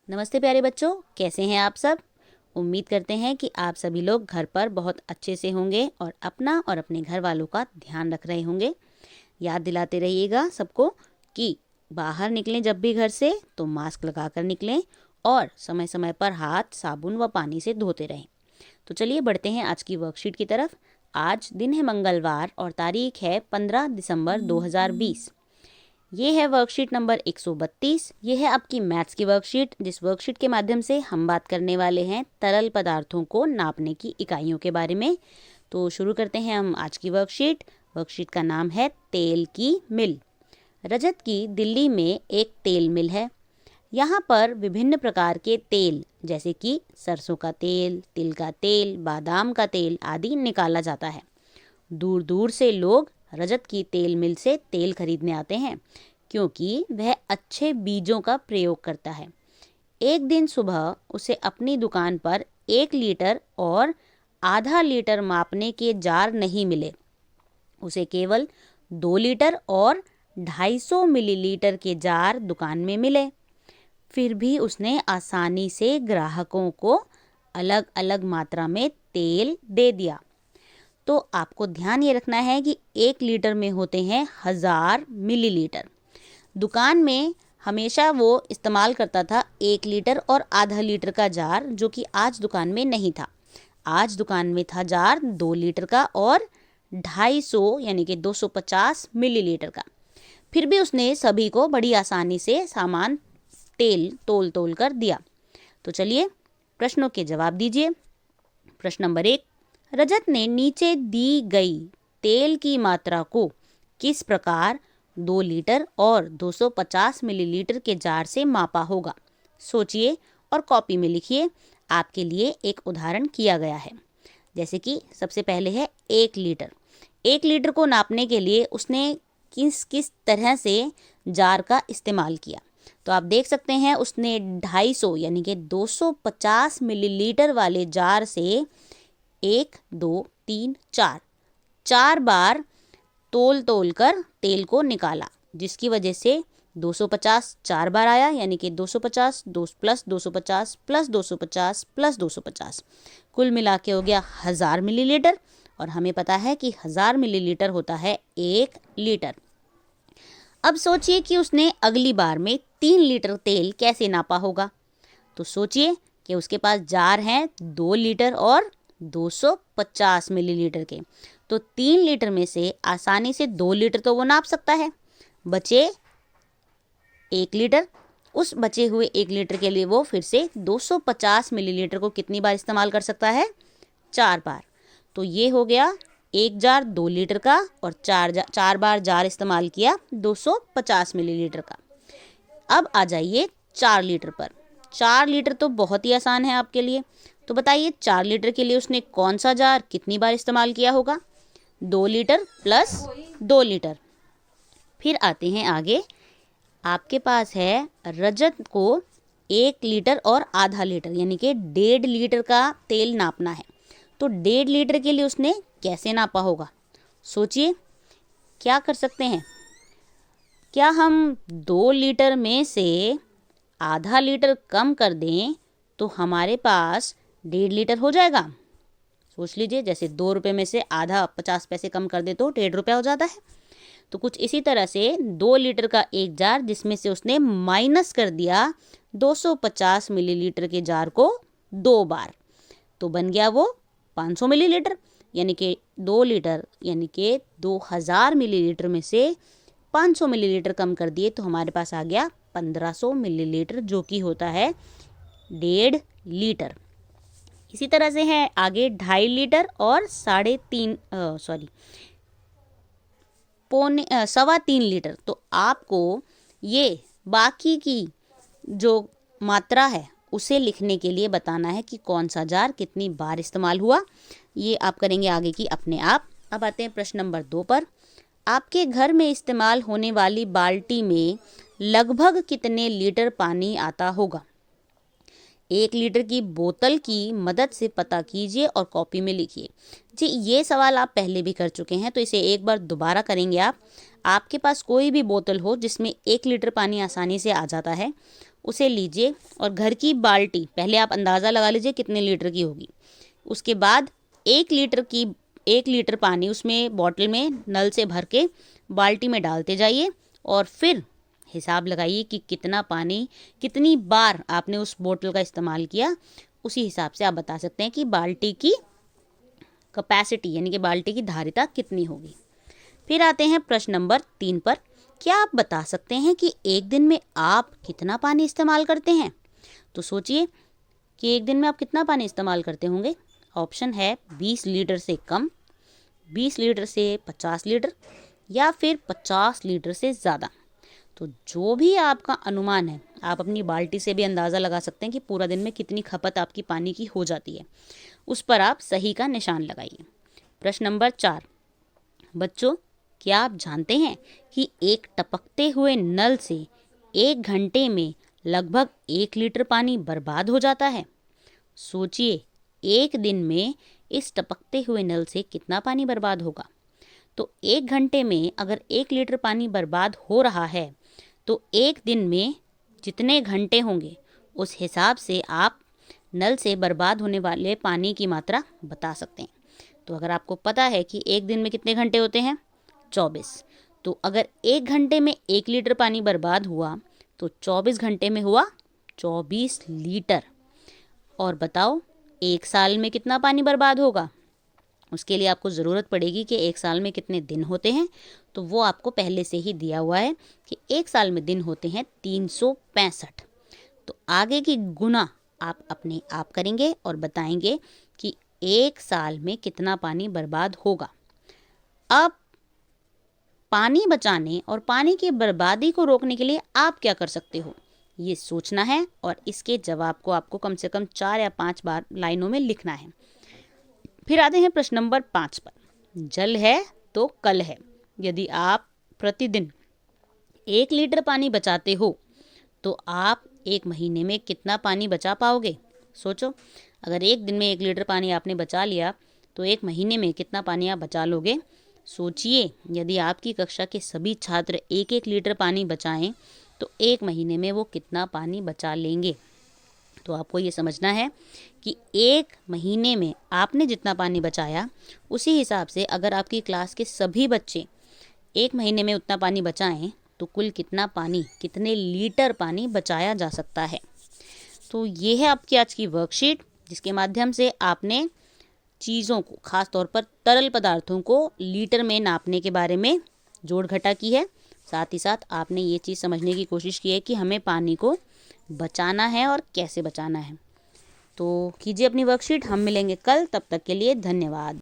नमस्ते प्यारे बच्चों, कैसे हैं आप सब। उम्मीद करते हैं कि आप सभी लोग घर पर बहुत अच्छे से होंगे और अपना और अपने घर वालों का ध्यान रख रहे होंगे। याद दिलाते रहिएगा सबको कि बाहर निकलें जब भी घर से तो मास्क लगा कर निकलें और समय समय पर हाथ साबुन व पानी से धोते रहें। तो चलिए बढ़ते हैं आज की वर्कशीट की तरफ। आज दिन है मंगलवार और तारीख है 15 दिसंबर 2020। ये है वर्कशीट नंबर 132। ये है आपकी मैथ्स की वर्कशीट, जिस वर्कशीट के माध्यम से हम बात करने वाले हैं तरल पदार्थों को नापने की इकाइयों के बारे में। तो शुरू करते हैं हम आज की वर्कशीट। वर्कशीट का नाम है तेल की मिल। रजत की दिल्ली में एक तेल मिल है। यहाँ पर विभिन्न प्रकार के तेल जैसे कि सरसों का तेल, तिल का तेल, बादाम का तेल आदि निकाला जाता है। दूर दूर से लोग रजत की तेल मिल से तेल खरीदने आते हैं क्योंकि वह अच्छे बीजों का प्रयोग करता है। एक दिन सुबह उसे अपनी दुकान पर 1 लीटर और आधा लीटर मापने के जार नहीं मिले। उसे केवल 2 लीटर और 250 मिलीलीटर के जार दुकान में मिले। फिर भी उसने आसानी से ग्राहकों को अलग अलग मात्रा में तेल दे दिया। तो आपको ध्यान ये रखना है कि 1 लीटर में होते हैं 1000 मिलीलीटर। दुकान में हमेशा वो इस्तेमाल करता था 1 लीटर और आधा लीटर का जार, जो कि आज दुकान में नहीं था। आज दुकान में था जार 2 लीटर का और 250 यानी कि 250 मिलीलीटर का। फिर भी उसने सभी को बड़ी आसानी से सामान तेल तोल तोल कर दिया। तो चलिए प्रश्नों के जवाब दीजिए। प्रश्न नंबर 1, रजत ने नीचे दी गई तेल की मात्रा को किस प्रकार 2 लीटर और 250 मिलीलीटर के जार से मापा होगा। सोचिए और कॉपी में लिखिए। आपके लिए एक उदाहरण किया गया है। जैसे कि सबसे पहले है 1 लीटर। 1 लीटर को नापने के लिए उसने किस किस तरह से जार का इस्तेमाल किया। तो आप देख सकते हैं उसने 250 यानी कि 250 मिलीलीटर वाले जार से 1, 2, 3, 4 बार तोल तोल कर तेल को निकाला, जिसकी वजह से 250 4 बार आया, यानी कि 250 प्लस 250 प्लस 250 प्लस 250 कुल मिला के हो गया 1000 मिलीलीटर। और हमें पता है कि 1000 मिलीलीटर होता है 1 लीटर। अब सोचिए कि उसने अगली बार में 3 लीटर तेल कैसे नापा होगा। तो सोचिए कि उसके पास जार हैं 2 लीटर और 250 मिलीलीटर के। तो 3 लीटर में से आसानी से 2 लीटर तो वो नाप सकता है, बचे 1 लीटर। उस बचे हुए 1 लीटर के लिए वो फिर से 250 मिलीलीटर को कितनी बार इस्तेमाल कर सकता है? 4 बार। तो ये हो गया एक जार 2 लीटर का और 4 बार जार इस्तेमाल किया 250 मिलीलीटर का। अब आ जाइए 4 लीटर पर। 4 लीटर तो बहुत ही आसान है आपके लिए। तो बताइए 4 लीटर के लिए उसने कौन सा जार कितनी बार इस्तेमाल किया होगा? 2 लीटर प्लस 2 लीटर। फिर आते हैं आगे। आपके पास है रजत को 1 लीटर और आधा लीटर यानी कि 1.5 लीटर का तेल नापना है। तो 1.5 लीटर के लिए उसने कैसे नापा होगा? सोचिए क्या कर सकते हैं। क्या हम 2 लीटर में से आधा लीटर कम कर दें तो हमारे पास 1.5 लीटर हो जाएगा? सोच लीजिए, जैसे 2 रुपये में से आधा 50 पैसे कम कर दे तो 1.5 रुपया हो जाता है। तो कुछ इसी तरह से 2 लीटर का एक जार, जिसमें से उसने माइनस कर दिया 250 मिलीलीटर के जार को 2 बार, तो बन गया वो 500 मिलीलीटर। यानी कि 2 लीटर यानी कि 2000 मिलीलीटर में से 500 मिलीलीटर कम कर दिए तो हमारे पास आ गया 1500 मिलीलीटर, जो कि होता है 1.5 लीटर। इसी तरह से है आगे 2.5 लीटर और 3.25 लीटर। तो आपको ये बाकी की जो मात्रा है उसे लिखने के लिए बताना है कि कौन सा जार कितनी बार इस्तेमाल हुआ। ये आप करेंगे आगे की अपने आप। अब आते हैं प्रश्न नंबर 2 पर। आपके घर में इस्तेमाल होने वाली बाल्टी में लगभग कितने लीटर पानी आता होगा? 1 लीटर की बोतल की मदद से पता कीजिए और कॉपी में लिखिए। जी, ये सवाल आप पहले भी कर चुके हैं, तो इसे एक बार दोबारा करेंगे आप। आपके पास कोई भी बोतल हो जिसमें 1 लीटर पानी आसानी से आ जाता है, उसे लीजिए और घर की बाल्टी, पहले आप अंदाज़ा लगा लीजिए कितने लीटर की होगी। उसके बाद 1 लीटर पानी उसमें बॉटल में नल से भर के बाल्टी में डालते जाइए और फिर हिसाब लगाइए कि कितना पानी कितनी बार आपने उस बोतल का इस्तेमाल किया। उसी हिसाब से आप बता सकते हैं कि बाल्टी की कैपेसिटी यानी कि बाल्टी की धारिता कितनी होगी। फिर आते हैं प्रश्न नंबर 3 पर। क्या आप बता सकते हैं कि एक दिन में आप कितना पानी इस्तेमाल करते हैं? तो सोचिए कि एक दिन में आप कितना पानी इस्तेमाल करते होंगे। ऑप्शन है 20 लीटर से कम, 20 लीटर से 50 लीटर या फिर 50 लीटर से ज़्यादा। तो जो भी आपका अनुमान है, आप अपनी बाल्टी से भी अंदाज़ा लगा सकते हैं कि पूरा दिन में कितनी खपत आपकी पानी की हो जाती है। उस पर आप सही का निशान लगाइए। प्रश्न नंबर 4। बच्चों, क्या आप जानते हैं कि एक टपकते हुए नल से 1 घंटे में लगभग 1 लीटर पानी बर्बाद हो जाता है? सोचिए, एक दिन में इस टपकते हुए नल से कितना पानी बर्बाद होगा। तो 1 घंटे में अगर 1 लीटर पानी बर्बाद हो रहा है तो एक दिन में जितने घंटे होंगे उस हिसाब से आप नल से बर्बाद होने वाले पानी की मात्रा बता सकते हैं। तो अगर आपको पता है कि एक दिन में कितने घंटे होते हैं, 24, तो अगर 1 घंटे में 1 लीटर पानी बर्बाद हुआ तो 24 घंटे में हुआ 24 लीटर। और बताओ, एक साल में कितना पानी बर्बाद होगा? उसके लिए आपको ज़रूरत पड़ेगी कि एक साल में कितने दिन होते हैं। तो वो आपको पहले से ही दिया हुआ है कि एक साल में दिन होते हैं 365। तो आगे की गुना आप अपने आप करेंगे और बताएंगे कि एक साल में कितना पानी बर्बाद होगा। अब पानी बचाने और पानी की बर्बादी को रोकने के लिए आप क्या कर सकते हो, ये सोचना है और इसके जवाब को आपको कम से कम 4 या 5 बार लाइनों में लिखना है। फिर आते हैं प्रश्न नंबर 5 पर। जल है तो कल है। यदि आप प्रतिदिन 1 लीटर पानी बचाते हो तो आप एक महीने में कितना पानी बचा पाओगे? सोचो, अगर एक दिन में 1 लीटर पानी आपने बचा लिया तो एक महीने में कितना पानी आप बचा लोगे? सोचिए, यदि आपकी कक्षा के सभी छात्र 1-1 लीटर पानी बचाएं तो एक महीने में वो कितना पानी बचा लेंगे। तो आपको ये समझना है कि एक महीने में आपने जितना पानी बचाया उसी हिसाब से अगर आपकी क्लास के सभी बच्चे एक महीने में उतना पानी बचाएं तो कुल कितना पानी, कितने लीटर पानी बचाया जा सकता है। तो ये है आपकी आज की वर्कशीट, जिसके माध्यम से आपने चीज़ों को, खास तौर पर तरल पदार्थों को लीटर में नापने के बारे में जोड़ घटा की है। साथ ही साथ आपने ये चीज़ समझने की कोशिश की है कि हमें पानी को बचाना है और कैसे बचाना है। तो कीजिए अपनी वर्कशीट। हम मिलेंगे कल, तब तक के लिए धन्यवाद।